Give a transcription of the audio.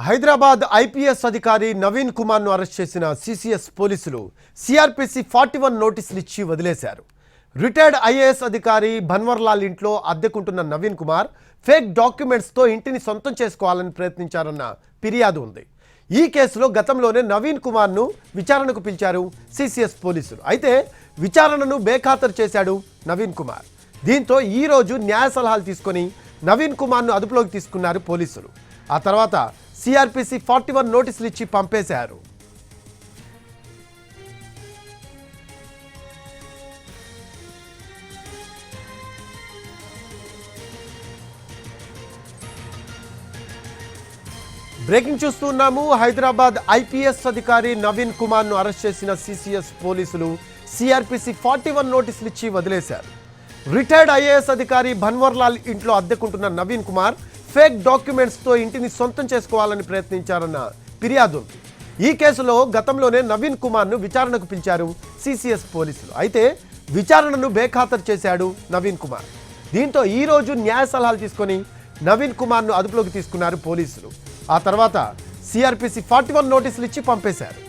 Hyderabad IPS అధికారి Naveen కుమార్ను arrest చేసిన CCS పోలీసులు సిఆర్పిసి 41 నోటీసులు ఇచ్చి వదిలేశారు. రిటైర్డ్ ఐఏఎస్ అధికారి భన్వర్లాల్ ఇంట్లో అద్దెకుంటున్న నవీన్ కుమార్ ఫేక్ డాక్యుమెంట్స్తో ఇంటిని సొంతం చేసుకోవాలని ప్రయత్నించారన్న ఫిర్యాదు ఉంది. ఈ కేసులో గతంలోనే నవీన్ కుమార్ను విచారణకు పిలిచారు సిసిఎస్ పోలీసులు. అయితే విచారణను బేఖాతరు చేశాడు నవీన్ కుమార్. దీంతో ఈరోజు న్యాయ సలహాలు తీసుకొని నవీన్ కుమార్ను అదుపులోకి తీసుకున్నారు పోలీసులు. ఆ తర్వాత సిఆర్పిసి 41 నోటీసులు ఇచ్చి పంపేశారు. బ్రేకింగ్ చూస్తున్నాము. హైదరాబాద్ ఐపీఎస్ అధికారి నవీన్ కుమార్ను అరెస్ట్ చేసిన సిసిఎస్ పోలీసులు సిఆర్పిసి 41 నోటీసులు ఇచ్చి వదిలేశారు. రిటైర్డ్ ఐఏఎస్ అధికారి భన్వర్లాల్ ఇంట్లో అద్దెకుంటున్న నవీన్ కుమార్ ఫేక్ డాక్యుమెంట్స్తో ఇంటిని సొంతం చేసుకోవాలని ప్రయత్నించారన్న ఫిర్యాదు ఉంది. ఈ కేసులో గతంలోనే నవీన్ కుమార్ను విచారణకు పిలిచారు సిసిఎస్ పోలీసులు. అయితే విచారణను బేఖాతరు చేశాడు నవీన్ కుమార్. దీంతో ఈరోజు న్యాయ సలహాలు తీసుకొని నవీన్ కుమార్ను అదుపులోకి తీసుకున్నారు పోలీసులు. ఆ తర్వాత సిఆర్పిసి 41 నోటీసులు ఇచ్చి పంపేశారు.